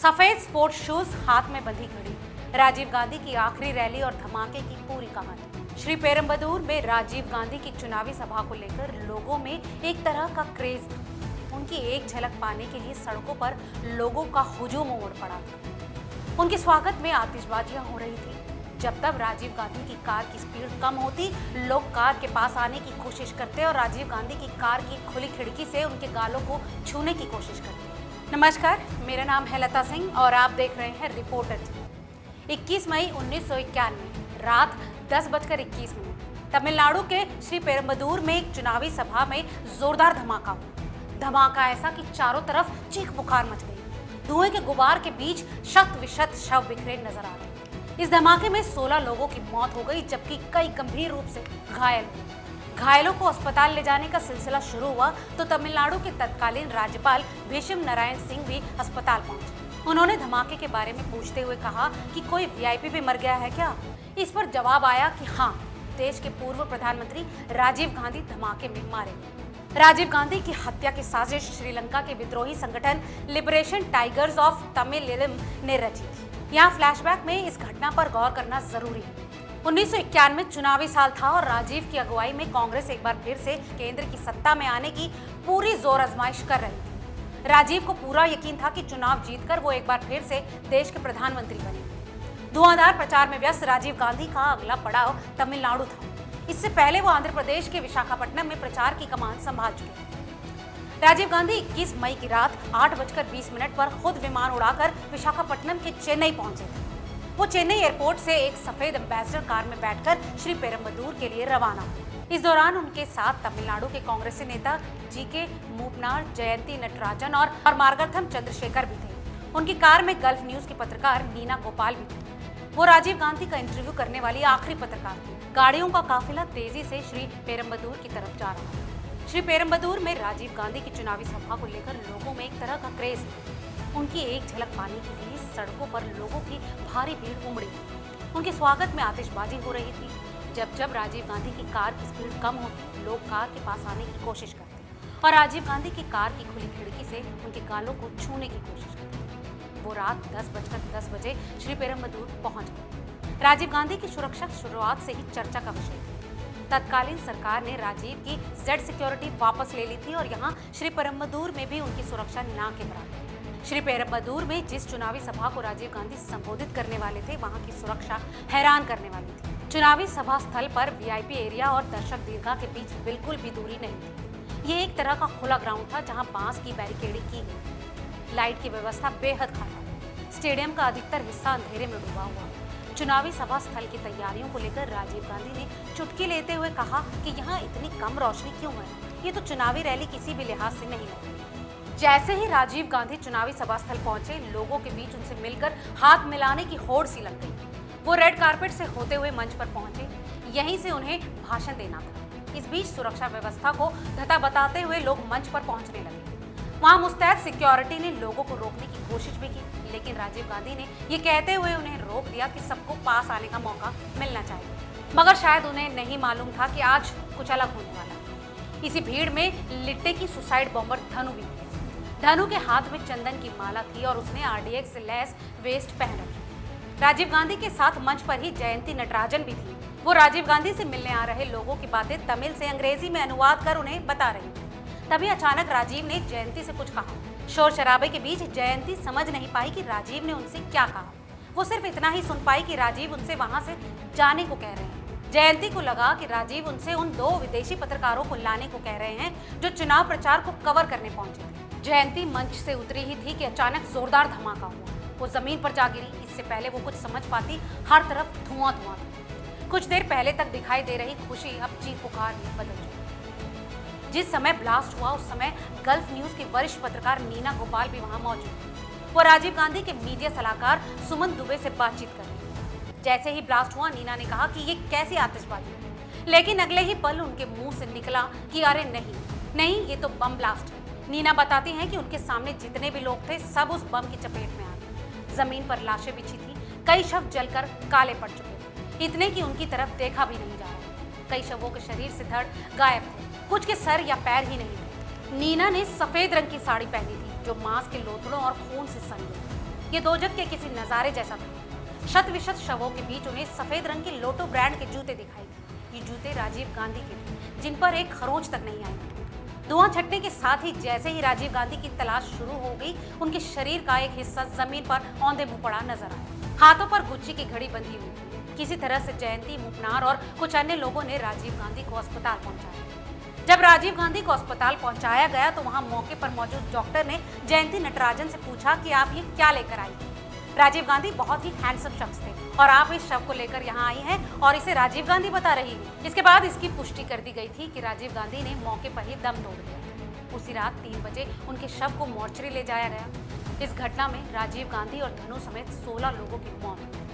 सफेद sports shoes, हाथ में बंधी घड़ी, राजीव गांधी की आखिरी रैली और धमाके की पूरी कहानी। श्री पेरुम्बदूर में राजीव गांधी की चुनावी सभा को लेकर लोगों में एक तरह का क्रेज था। उनकी एक झलक पाने के लिए सड़कों पर लोगों का हुजूम उमड़ पड़ा। उनके स्वागत में आतिशबाजियां हो रही थी। जब तब राजीव गांधी की कार की स्पीड कम होती, लोग कार के पास आने की कोशिश करते और राजीव गांधी की कार की खुली खिड़की से उनके गालों को छूने की कोशिश करते। नमस्कार, मेरा नाम है लता सिंह और आप देख रहे हैं रिपोर्टर। 21 मई 1991 रात 10:21 तमिलनाडु के श्री पेरुम्बदूर में एक चुनावी सभा में जोरदार धमाका हुआ। धमाका ऐसा कि चारों तरफ चीख पुकार मच गई। धुएं के गुबार के बीच शत विशत शव बिखरे नजर आ रहे। इस धमाके में 16 लोगों की मौत हो गई, जबकि कई गंभीर रूप से घायल हुए। घायलों को अस्पताल ले जाने का सिलसिला शुरू हुआ तो तमिलनाडु के तत्कालीन राज्यपाल भीष्म नारायण सिंह भी अस्पताल पहुंचे। उन्होंने धमाके के बारे में पूछते हुए कहा कि कोई वीआईपी भी मर गया है क्या। इस पर जवाब आया कि हाँ, देश के पूर्व प्रधानमंत्री राजीव गांधी धमाके में मारे गए। राजीव गांधी की हत्या की साजिश श्रीलंका के विद्रोही संगठन लिबरेशन टाइगर्स ऑफ तमिलियम ने रची थी। यहाँ फ्लैशबैक में इस घटना पर गौर करना जरूरी है। 1991 चुनावी साल था और राजीव की अगुवाई में कांग्रेस एक बार फिर से केंद्र की सत्ता में आने की पूरी जोर आजमाइश कर रही थी। राजीव को पूरा यकीन था कि चुनाव जीतकर वो एक बार फिर से देश के प्रधानमंत्री बने। धुआंधार प्रचार में व्यस्त राजीव गांधी का अगला पड़ाव तमिलनाडु था। इससे पहले वो आंध्र प्रदेश के विशाखापट्टनम में प्रचार की कमान संभाल चुके थे। राजीव गांधी 21 मई की रात 8:20 पर खुद विमान उड़ाकर विशाखापट्टनम के चेन्नई पहुंचे थे। वो चेन्नई एयरपोर्ट से एक सफेद एम्बेसडर कार में बैठकर श्री पेरुम्बदूर के लिए रवाना हुए। इस दौरान उनके साथ तमिलनाडु के कांग्रेसी नेता जीके मूपनार, जयंती नटराजन और मार्गथम चंद्रशेखर भी थे। उनकी कार में गल्फ न्यूज की पत्रकार नीना गोपाल भी थी। वो राजीव गांधी का इंटरव्यू करने वाली आखिरी पत्रकार थी। गाड़ियों का काफिला तेजी से श्री पेरुम्बदूर की तरफ जा रहा था। श्री पेरुम्बदूर में राजीव गांधी की चुनावी सभा को लेकर लोगों में एक तरह का क्रेज था। उनकी एक झलक पाने के लिए सड़कों पर लोगों की भारी भीड़ उमड़ी। उनके स्वागत में आतिशबाजी हो रही थी। जब राजीव गांधी की कार की स्पीड कम होती, लोग कार के पास आने की कोशिश करते और राजीव गांधी की कार की खुली खिड़की से उनके गालों को छूने की कोशिश करते। वो रात 10:10 श्री पेरुम्बदूर पहुंच गए। राजीव गांधी की सुरक्षा शुरुआत से ही चर्चा का विषय थी। तत्कालीन सरकार ने राजीव की जेड सिक्योरिटी वापस ले ली थी और यहाँ श्री पेरुम्बदूर में भी उनकी सुरक्षा ना के बराबर। श्री पेरुम्बदूर में जिस चुनावी सभा को राजीव गांधी संबोधित करने वाले थे, वहां की सुरक्षा हैरान करने वाली थी। चुनावी सभा स्थल पर वीआईपी एरिया और दर्शक दीर्घा के बीच बिल्कुल भी दूरी नहीं थी। ये एक तरह का खुला ग्राउंड था जहां बांस की बैरिकेडिंग की गई। लाइट की व्यवस्था बेहद खराब। स्टेडियम का अधिकतर हिस्सा अंधेरे में डूबा हुआ। चुनावी सभा स्थल की तैयारियों को लेकर राजीव गांधी ने चुटकी लेते हुए कहा कि यहाँ इतनी कम रोशनी क्यों है, ये तो चुनावी रैली किसी भी लिहाज से नहीं है। जैसे ही राजीव गांधी चुनावी सभा स्थल पहुंचे, लोगों के बीच उनसे मिलकर हाथ मिलाने की होड़ सी लग गई। वो रेड कारपेट से होते हुए मंच पर पहुंचे। यहीं से उन्हें भाषण देना था। इस बीच सुरक्षा व्यवस्था को धता बताते हुए लोग मंच पर पहुंचने लगे। वहां मुस्तैद सिक्योरिटी ने लोगों को रोकने की कोशिश भी की, लेकिन राजीव गांधी ने ये कहते हुए उन्हें रोक दिया कि सबको पास आने का मौका मिलना चाहिए। मगर शायद उन्हें नहीं मालूम था कि आज कुछ अलग होने वाला। इसी भीड़ में लिट्टे की सुसाइड बॉम्बर धनु भी थी। धनु के हाथ में चंदन की माला थी और उसने आरडीएक्स से लैस वेस्ट पहन रखी। राजीव गांधी के साथ मंच पर ही जयंती नटराजन भी थी। वो राजीव गांधी से मिलने आ रहे लोगों की बातें तमिल से अंग्रेजी में अनुवाद कर उन्हें बता रही थी। तभी अचानक राजीव ने जयंती से कुछ कहा। शोर शराबे के बीच जयंती समझ नहीं पाई कि राजीव ने उनसे क्या कहा। वो सिर्फ इतना ही सुन पाई कि राजीव उनसे वहां से जाने को कह रहे हैं। जयंती को लगा कि राजीव उनसे उन 2 विदेशी पत्रकारों को लाने को कह रहे हैं जो चुनाव प्रचार को कवर करने पहुंचे थे। जयंती मंच से उतरी ही थी कि अचानक जोरदार धमाका हुआ। वो जमीन पर जा गिरी। इससे पहले वो कुछ समझ पाती, हर तरफ धुआं था। कुछ देर पहले तक दिखाई दे रही खुशी अब चीख पुकार में बदल गई। जिस समय ब्लास्ट हुआ उस समय गल्फ न्यूज की वरिष्ठ पत्रकार नीना गोपाल भी वहां मौजूद थी। वो राजीव गांधी के मीडिया सलाहकार सुमन दुबे से बातचीत कर रही थी। जैसे ही ब्लास्ट हुआ, नीना ने कहा कि ये कैसी आतिशबाजी, लेकिन अगले ही पल उनके मुंह से निकला कि अरे नहीं, ये तो बम ब्लास्ट है। नीना बताती हैं कि उनके सामने जितने भी लोग थे सब उस बम की चपेट में आ गए। जमीन पर लाशें बिछी थी। कई शव जलकर काले पड़ चुके थे। इतने की उनकी तरफ देखा भी नहीं जा रहा। कई शवों के शरीर से धड़ गायब थे। कुछ के सर या पैर ही नहीं थे। नीना ने सफेद रंग की साड़ी पहनी थी जो मांस के लोथड़ों और खून से सन गई। ये दोजक के किसी नजारे जैसा था। शत विशत शवों के बीच उन्हें सफेद रंग के लोटो ब्रांड के जूते दिखाई दिए। ये जूते राजीव गांधी के थे, जिन पर एक खरोंच तक नहीं आई। धुआं छटने के साथ ही जैसे ही राजीव गांधी की तलाश शुरू हो गई, उनके शरीर का एक हिस्सा जमीन पर औंधे मुंह पड़ा नजर आया। हाथों पर गुच्ची की घड़ी बंधी हुई थी। किसी तरह से जयंती, मुपनार और कुछ अन्य लोगों ने राजीव गांधी को अस्पताल पहुंचाया। जब राजीव गांधी को अस्पताल पहुंचाया गया तो वहां मौके पर मौजूद डॉक्टर ने जयंती नटराजन से पूछा कि आप ये क्या लेकर आई। राजीव गांधी बहुत ही हैंडसम शख्स थे और आप इस शव को लेकर यहाँ आई हैं और इसे राजीव गांधी बता रही हैं। इसके बाद इसकी पुष्टि कर दी गई थी कि राजीव गांधी ने मौके पर ही दम तोड़ दिया। उसी रात 3 बजे उनके शव को मोर्चरी ले जाया गया। इस घटना में राजीव गांधी और धनु समेत 16 लोगों की मौत हुई।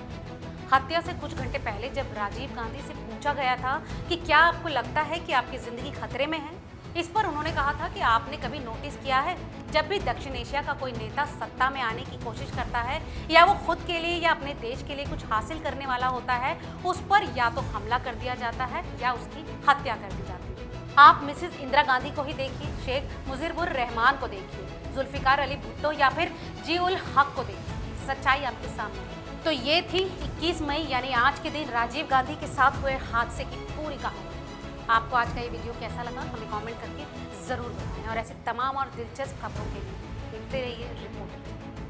हत्या से कुछ घंटे पहले जब राजीव गांधी से पूछा गया था कि क्या आपको लगता है कि आपकी जिंदगी खतरे में है, इस पर उन्होंने कहा था कि आपने कभी नोटिस किया है जब भी दक्षिण एशिया का कोई नेता सत्ता में आने की कोशिश करता है या वो खुद के लिए या अपने देश के लिए कुछ हासिल करने वाला होता है, उस पर या तो हमला कर दिया जाता है या उसकी हत्या कर दी जाती है। आप मिसेस इंदिरा गांधी को ही देखिए, शेख मुजीबुर रहमान को देखिए, जुल्फिकार अली भुट्टो या फिर जियाउल हक को देखिए। सच्चाई आपके सामने है। तो ये थी 21 मई यानी आज के दिन राजीव गांधी के साथ हुए हादसे की पूरी कहानी। आपको आज का ये वीडियो कैसा लगा हमें कमेंट करके ज़रूर बताएं और ऐसे तमाम और दिलचस्प खबरों के लिए देखते रहिए रिपोर्टर।